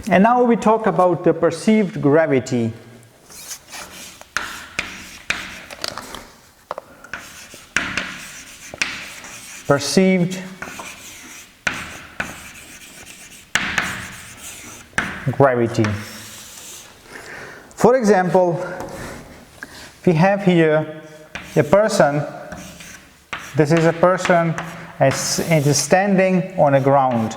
And now we talk about the perceived gravity. Perceived gravity. For example, we have here a person. This is a person is standing on the ground.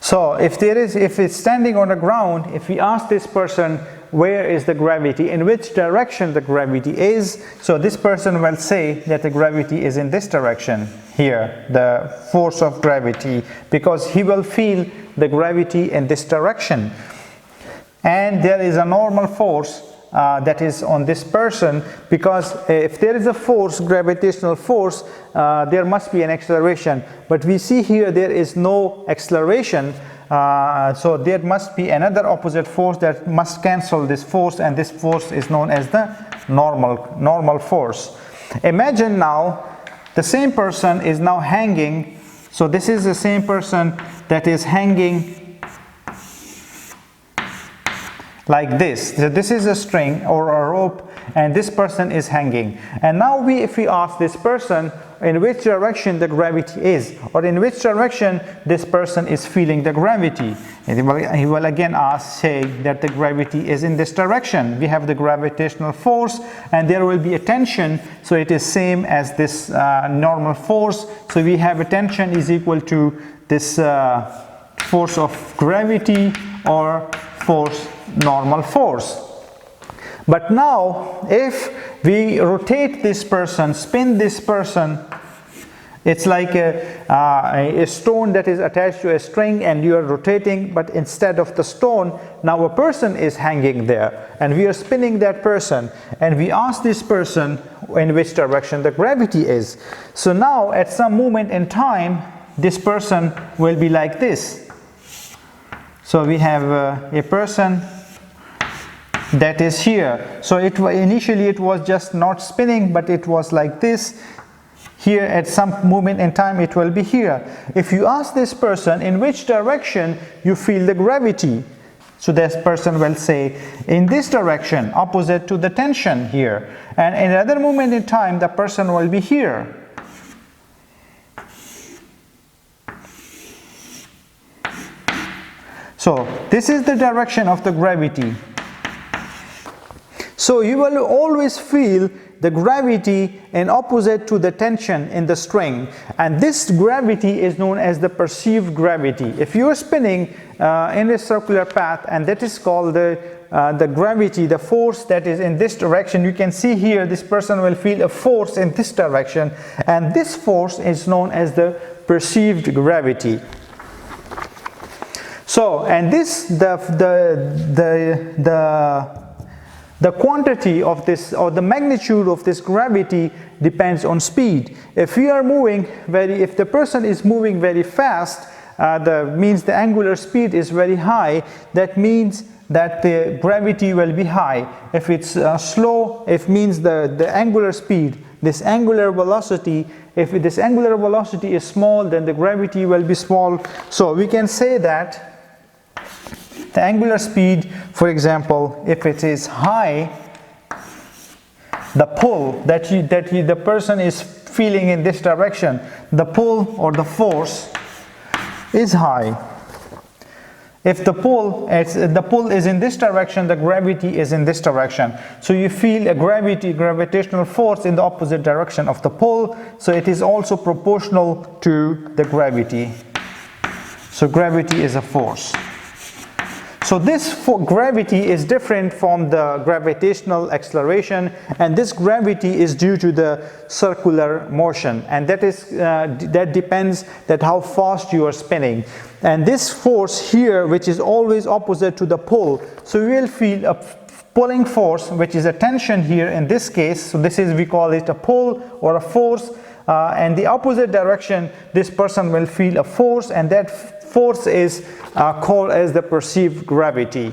So if it's standing on the ground, if we ask this person where is the gravity, in which direction the gravity is, so this person will say that the gravity is in this direction here, the force of gravity, because he will feel the gravity in this direction. And there is a normal force that is on this person, because if there is a force, gravitational force, there must be an acceleration, but we see here there is no acceleration, so there must be another opposite force that must cancel this force, and this force is known as the normal force. Imagine now the same person is now hanging. So this is the same person that is hanging like this. So this is a string or a rope, and this person is hanging. And now if we ask this person in which direction the gravity is, or in which direction this person is feeling the gravity, and he will again say that the gravity is in this direction. We have the gravitational force, and there will be a tension, so it is same as this normal force. So we have a tension is equal to this force of gravity or normal force. But now if we rotate this person, spin this person, it's like a stone that is attached to a string and you are rotating, but instead of the stone, now a person is hanging there and we are spinning that person, and we ask this person in which direction the gravity is. So now at some moment in time, this person will be like this. So we have a person that is here. So initially it was just not spinning, but it was like this. Here at some moment in time it will be here. If you ask this person in which direction you feel the gravity, so this person will say in this direction, opposite to the tension here. And in another moment in time the person will be here. So this is the direction of the gravity. So you will always feel the gravity in opposite to the tension in the string, and this gravity is known as the perceived gravity. If you are spinning in a circular path, and that is called the gravity, the force that is in this direction, you can see here this person will feel a force in this direction, and this force is known as the perceived gravity. So, and this the quantity of this, or the magnitude of this gravity, depends on speed. If we are moving if the person is moving very fast, means the angular speed is very high, that means that the gravity will be high. If it's slow, it means the angular speed, this angular velocity, if this angular velocity is small, then the gravity will be small. So we can say that the angular speed, for example, if it is high, the pull that the person is feeling in this direction, the pull or the force is high. If the pull is in this direction, the gravity is in this direction. So you feel a gravitational force in the opposite direction of the pull. So it is also proportional to the gravity. So gravity is a force. So this gravity is different from the gravitational acceleration, and this gravity is due to the circular motion, and that depends that how fast you are spinning. And this force here, which is always opposite to the pull, so you will feel a pulling force, which is a tension here in this case. So this is, we call it a pull or a force, and the opposite direction, this person will feel a force, and that force is called as the perceived gravity.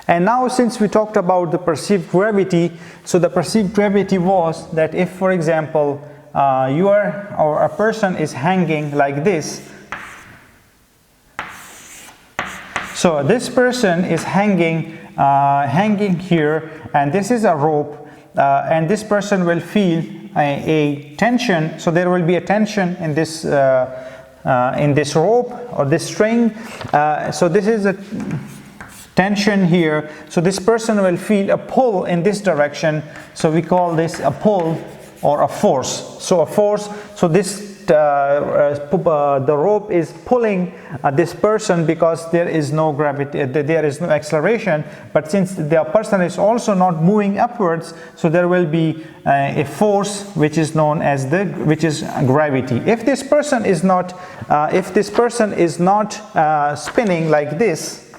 And now, since we talked about the perceived gravity, so the perceived gravity was that if, for example, a person is hanging like this. So this person is hanging here, and this is a rope, and this person will feel a tension. So there will be a tension in this rope or this string. So this is a tension here. So this person will feel a pull in this direction. So we call this a pull or a force. So a force. So this the rope is pulling this person because there is no gravity, there is no acceleration. But since the person is also not moving upwards, so there will be a force which is known as gravity. If this person is not spinning like this,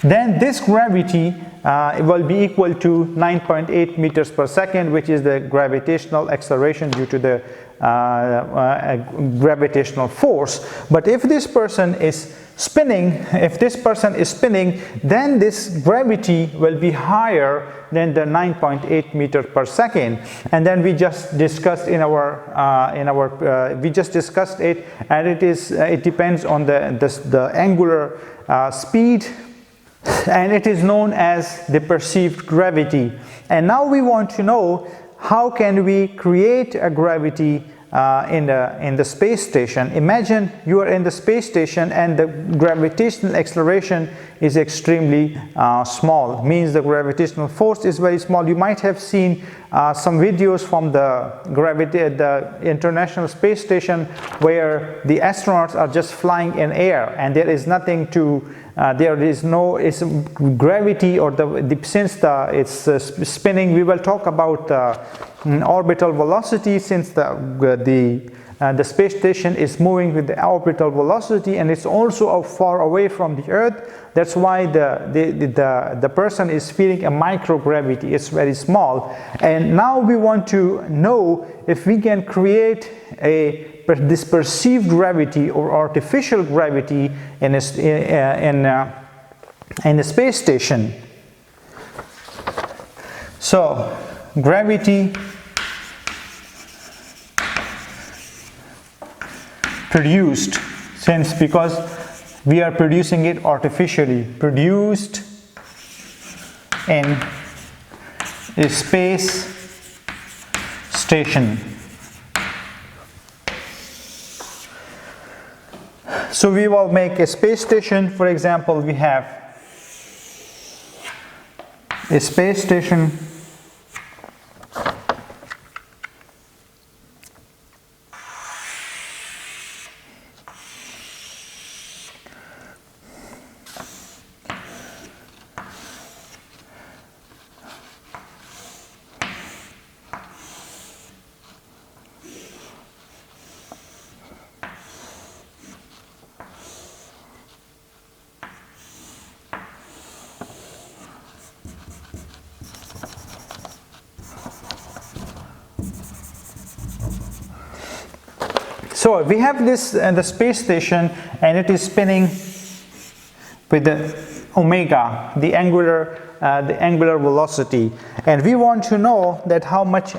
then this gravity will be equal to 9.8 meters per second, which is the gravitational acceleration due to the gravitational force. But if this person is spinning, then this gravity will be higher than the 9.8 meters per second. And then we just discussed it, and it depends on the angular speed, and it is known as the perceived gravity. And now we want to know, how can we create a gravity in the space station? Imagine you are in the space station and the gravitational acceleration is extremely small. Means the gravitational force is very small. You might have seen some videos from the International Space Station where the astronauts are just flying in air, and there is nothing to there is no gravity, or since it's spinning. We will talk about orbital velocity, since the space station is moving with the orbital velocity, and it's also far away from the Earth. That's why the person is feeling a microgravity. It's very small. And now we want to know if we can create this perceived gravity or artificial gravity in a space station. So gravity produced, because we are producing it artificially, produced in a space station. So we will make a space station. For example, we have a space station So we have this the space station, and it is spinning with the omega, the angular velocity, and we want to know that how much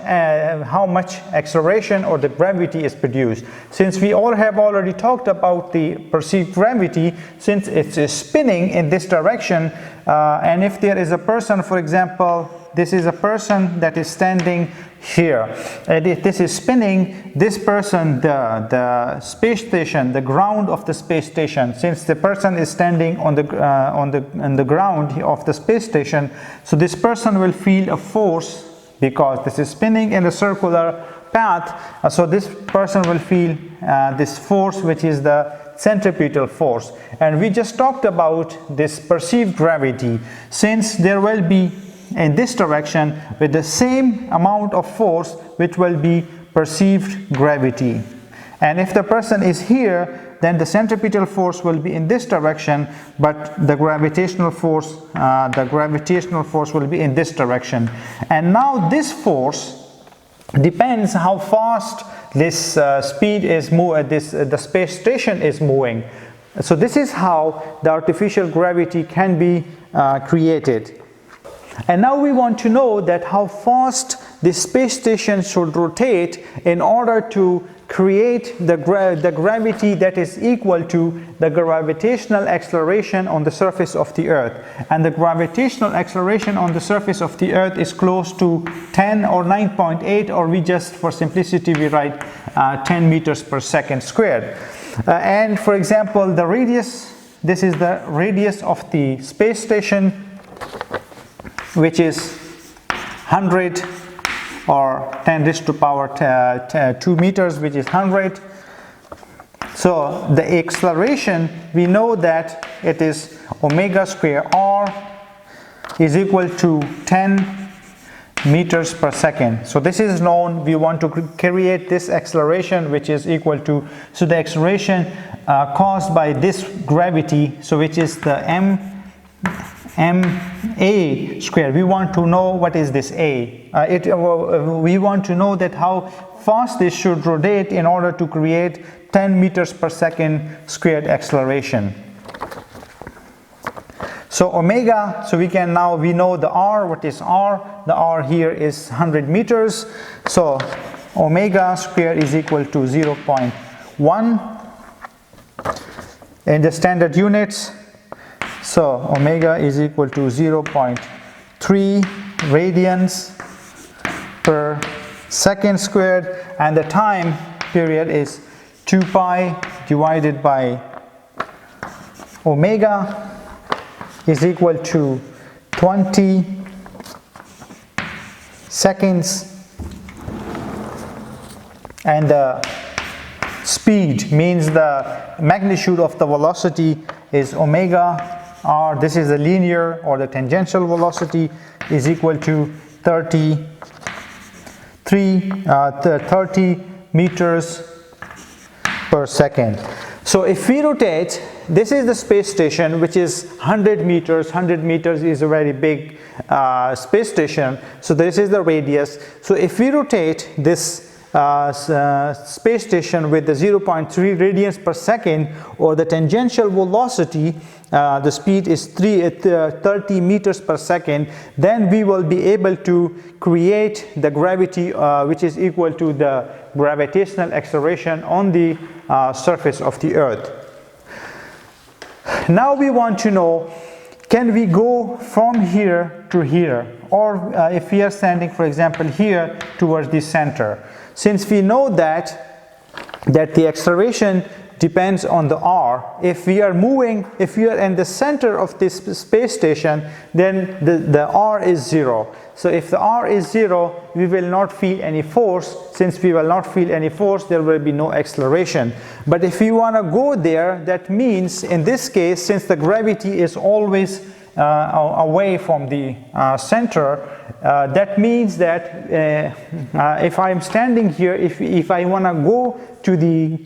acceleration or the gravity is produced. Since we all have already talked about the perceived gravity, since it is spinning in this direction, and if there is a person, for example, this is a person that is standing here, and if this is spinning, this person, the space station, the ground of the space station, since the person is standing on the ground of the space station, so this person will feel a force because this is spinning in a circular path. So this person will feel this force, which is the centripetal force. And we just talked about this perceived gravity, since there will be in this direction with the same amount of force, which will be perceived gravity. And if the person is here, then the centripetal force will be in this direction, but the gravitational force will be in this direction. And now this force depends how fast this the space station is moving. So this is how the artificial gravity can be created. And now we want to know that how fast the space station should rotate in order to create the gravity that is equal to the gravitational acceleration on the surface of the Earth. And the gravitational acceleration on the surface of the Earth is close to 10 or 9.8, or we just, for simplicity, we write 10 meters per second squared. And for example, the radius, this is the radius of the space station, which is 100 or 10 raised to power 2 meters, which is 100. So the acceleration, we know that it is omega square r is equal to 10 meters per second. So this is known. We want to create this acceleration, which is equal to, so the acceleration caused by this gravity, so which is the ma square. We want to know what is this a. We want to know that how fast this should rotate in order to create 10 meters per second squared acceleration. So omega, so we know the r. What is r? The r here is 100 meters. So omega square is equal to 0.1 in the standard units. So omega is equal to 0.3 radians per second squared, and the time period is 2 pi divided by omega is equal to 20 seconds, and the speed means the magnitude of the velocity is omega r. This is the linear or the tangential velocity is equal to 30 meters per second. So if we rotate, this is the space station, which is 100 meters. 100 meters is a very big space station. So this is the radius. So if we rotate this space station with the 0.3 radians per second, or the tangential velocity, the speed is 30 meters per second, then we will be able to create the gravity which is equal to the gravitational acceleration on the surface of the Earth. Now we want to know, can we go from here to here, or if we are standing, for example, here towards the center. Since we know that the acceleration depends on the r, if we are in the center of this space station, then the r is 0. So if the r is 0, we will not feel any force. Since we will not feel any force, there will be no acceleration. But if we want to go there, that means in this case, since the gravity is always away from the center, that means that if I am standing here, if I want to go to the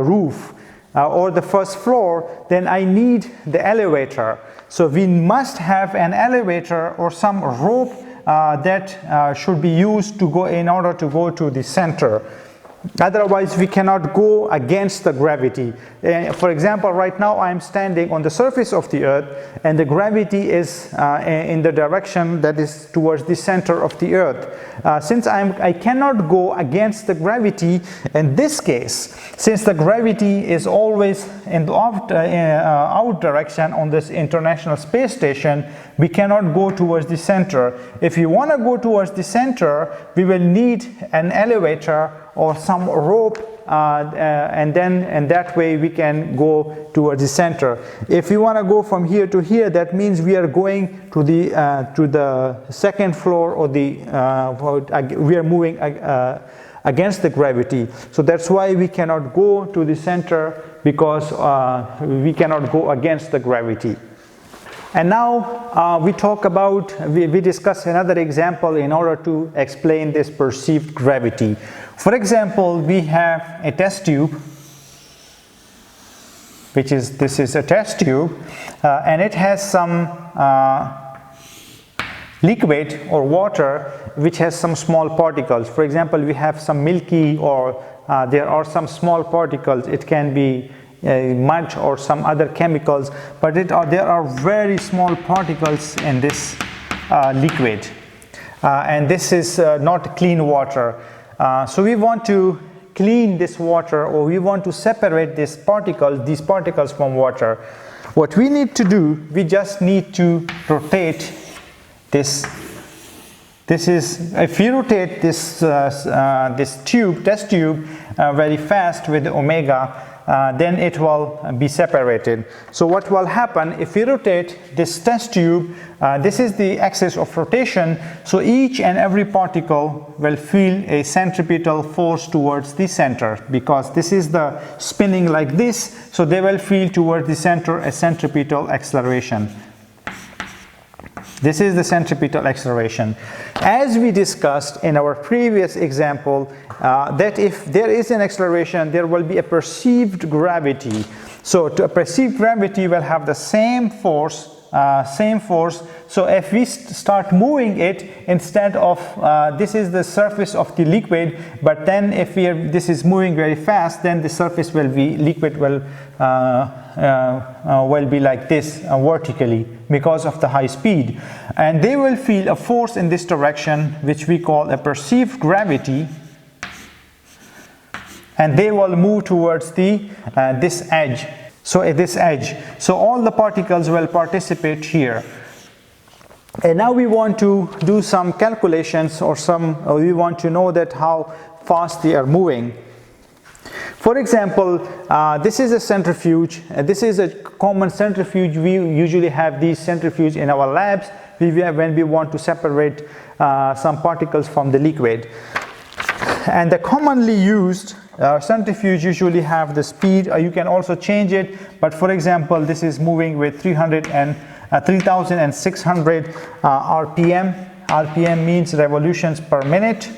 roof or the first floor, then I need the elevator. So we must have an elevator or some rope that should be used to go in order to go to the center. Otherwise, we cannot go against the gravity. For example, right now I am standing on the surface of the Earth, and the gravity is in the direction that is towards the center of the Earth. Since I cannot go against the gravity in this case, since the gravity is always in the out direction on this International Space Station, we cannot go towards the center. If you want to go towards the center, we will need an elevator or some rope, and that way we can go towards the center. If you want to go from here to here, that means we are going to the second floor, or we are moving against the gravity. So that's why we cannot go to the center, because we cannot go against the gravity. And now we discuss another example in order to explain this perceived gravity. For example, we have a test tube, this is a test tube, and it has some liquid or water which has some small particles. For example, we have some milky, or there are some small particles. It can be mud or some other chemicals, but there are very small particles in this liquid, and this is not clean water. So we want to clean this water, or we want to separate these particles from water. What we need to do, we just need to rotate this. This is, if you rotate this test tube very fast with omega, then it will be separated. So what will happen if we rotate this test tube, this is the axis of rotation, so each and every particle will feel a centripetal force towards the center, because this is the spinning like this, so they will feel towards the center a centripetal acceleration. This is the centripetal acceleration. As we discussed in our previous example, that if there is an acceleration, there will be a perceived gravity. So a perceived gravity will have the same force. So if we start moving it, instead of this is the surface of the liquid, but then if this is moving very fast, then the surface will be liquid will be like this vertically, because of the high speed, and they will feel a force in this direction, which we call a perceived gravity, and they will move towards the this edge. So at this edge, so all the particles will participate here. And now we want to do some calculations, or we want to know that how fast they are moving. For example, this is a centrifuge. This is a common centrifuge. We usually have these centrifuges in our labs when we want to separate some particles from the liquid. And the commonly used centrifuge usually have the speed. You can also change it, but for example, this is moving with 3,600 RPM. RPM means revolutions per minute.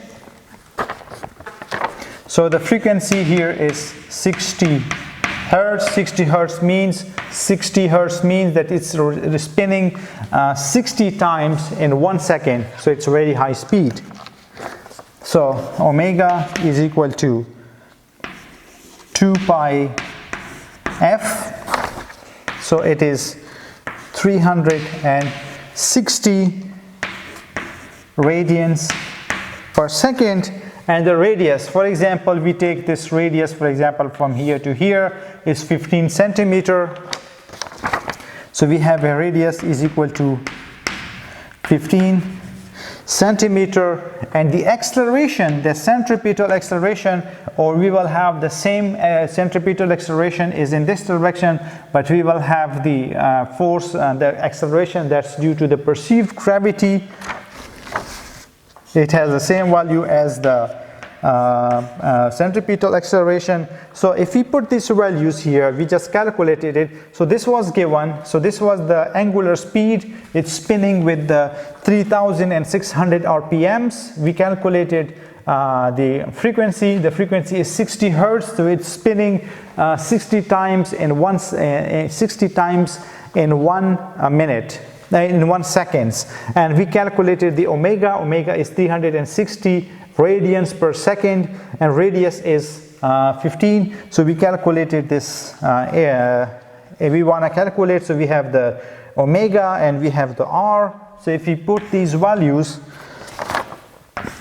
So the frequency here is 60 hertz. 60 hertz means that it's spinning 60 times in 1 second. So it's very high speed. So omega is equal to 2 pi f. So it is 360 radians per second. And the radius, for example, we take this radius, for example, from here to here is 15 centimeter. So we have a radius is equal to 15 centimeter, and the acceleration, the centripetal acceleration, or we will have the same centripetal acceleration is in this direction, but we will have the force, the acceleration that's due to the perceived gravity. It has the same value as the centripetal acceleration. So if we put these values here, we just calculated it. So this was given. So this was the angular speed. It's spinning with the 3,600 RPMs. We calculated the frequency. The frequency is 60 hertz. So it's spinning 60 times in 1 minute. In 1 second, and we calculated the omega. Omega is 360 radians per second, and radius is 15. So we calculated this. If we want to calculate, so we have the omega and we have the r. So if we put these values,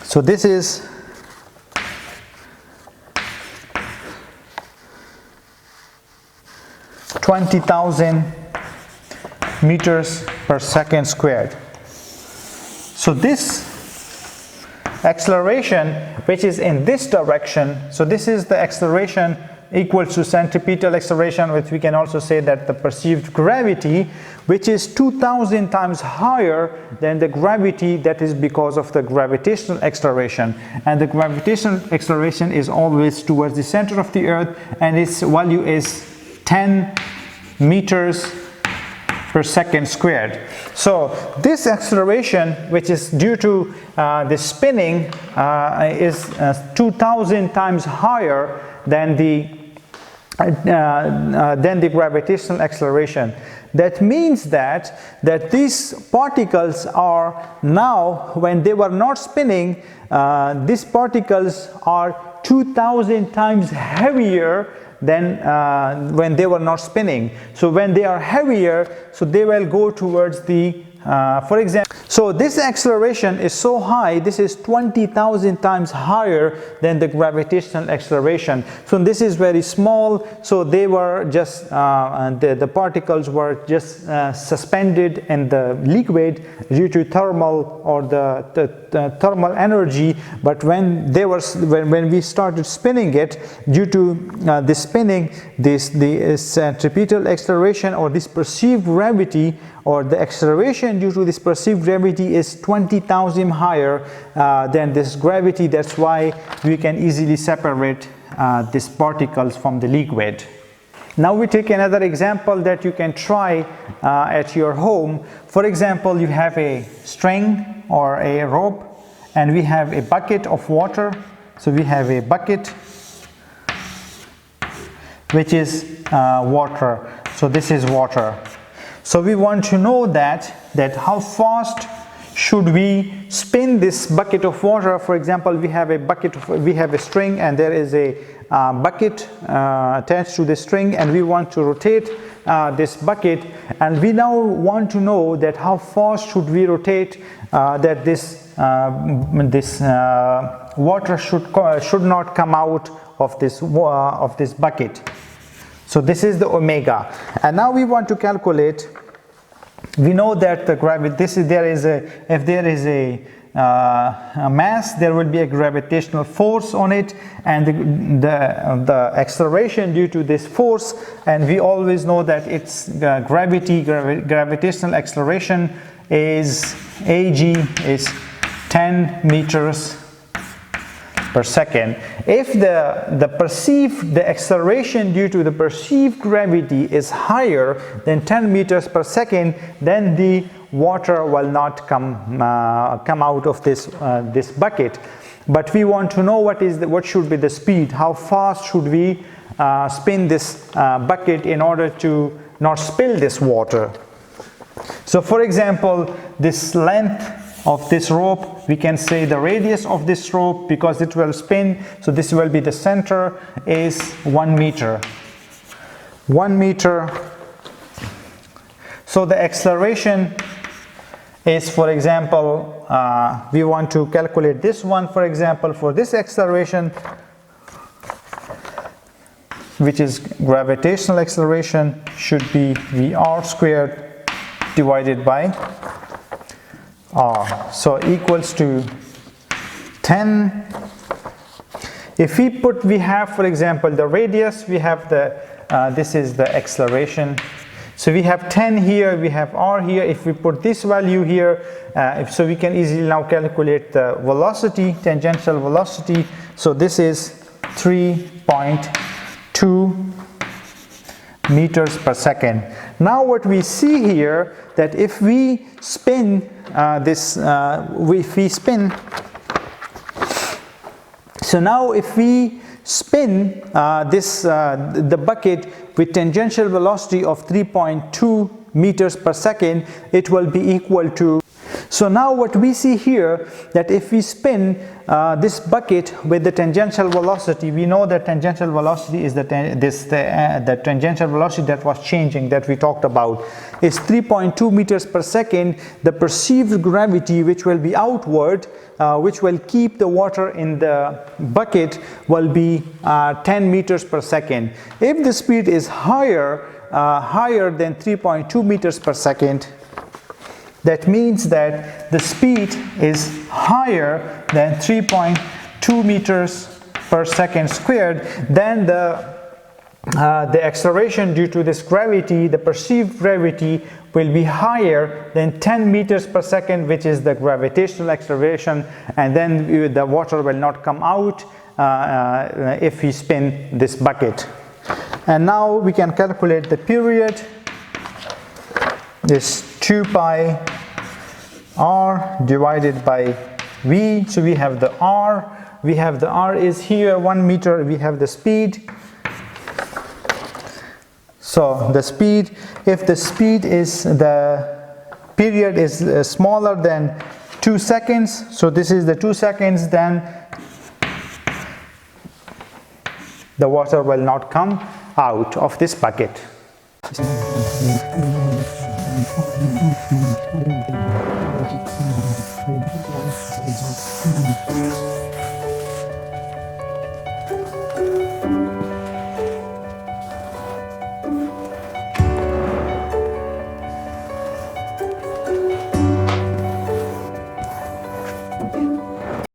so this is 20,000 meters per second squared. So this acceleration, which is in this direction, so this is the acceleration equal to centripetal acceleration, which we can also say that the perceived gravity, which is 2,000 times higher than the gravity that is because of the gravitational acceleration. And the gravitational acceleration is always towards the center of the earth, and its value is 10 meters per second squared. So this acceleration, which is due to the spinning, is 2,000 times higher than the gravitational acceleration. That means that these particles are now, when they were not spinning, these particles are 2,000 times heavier than when they were not spinning. So when they are heavier, so they will go towards the for example, so this acceleration is so high, this is 20,000 times higher than the gravitational acceleration. So this is very small, so they were just, the particles were just suspended in the liquid due to thermal or the thermal energy, but when they were, when we started spinning it, due to the spinning, this centripetal acceleration or this perceived gravity or the acceleration due to this perceived gravity is 20,000 higher than this gravity. That's why we can easily separate these particles from the liquid. Now we take another example that you can try at your home. For example, you have a string or a rope and we have a bucket of water. So we have a bucket which is water. So this is water. So we want to know that how fast should we spin this bucket of water. For example, we have a string and there is a bucket attached to the string, and we want to rotate this bucket, and we now want to know that how fast should we rotate that this water should not come out of this bucket. So this is the omega, and now we want to calculate. We know that the gravity. If there is a mass, there will be a gravitational force on it, and the acceleration due to this force. And we always know that its gravitational acceleration is AG is 10 meters per second. If the acceleration due to the perceived gravity is higher than 10 meters per second, then the water will not come out of this bucket. But we want to know what should be the speed. How fast should we spin this bucket in order to not spill this water? So for example, this length of this rope, we can say the radius of this rope, because it will spin, so this will be the center, is 1 meter. 1 meter. So the acceleration is, for example, we want to calculate this one. For example, for this acceleration, which is gravitational acceleration, should be VR squared divided by R, so equals to 10. If we have, for example, the radius, we have this is the acceleration. So we have 10 here, we have R here. If we put this value here, so we can easily now calculate the velocity, tangential velocity. So this is 3.2 meters per second. Now what we see here, that if we spin so now if we spin the bucket with tangential velocity of 3.2 meters per second, it will be equal to. So now what we see here, that if we spin this bucket with the tangential velocity, we know that tangential velocity is the tangential velocity that was changing, that we talked about, is 3.2 meters per second. The perceived gravity, which will be outward, which will keep the water in the bucket, will be 10 meters per second. If the speed is higher than 3.2 meters per second, that means that the speed is higher than 3.2 meters per second squared. Then the acceleration due to this gravity, the perceived gravity, will be higher than 10 meters per second, which is the gravitational acceleration, and then the water will not come out if we spin this bucket. And now we can calculate the period. This 2 pi r divided by v. So we have the r is here 1 meter. We have the speed. So the speed, if the speed is, the period is smaller than 2 seconds, so this is the 2 seconds, then the water will not come out of this bucket.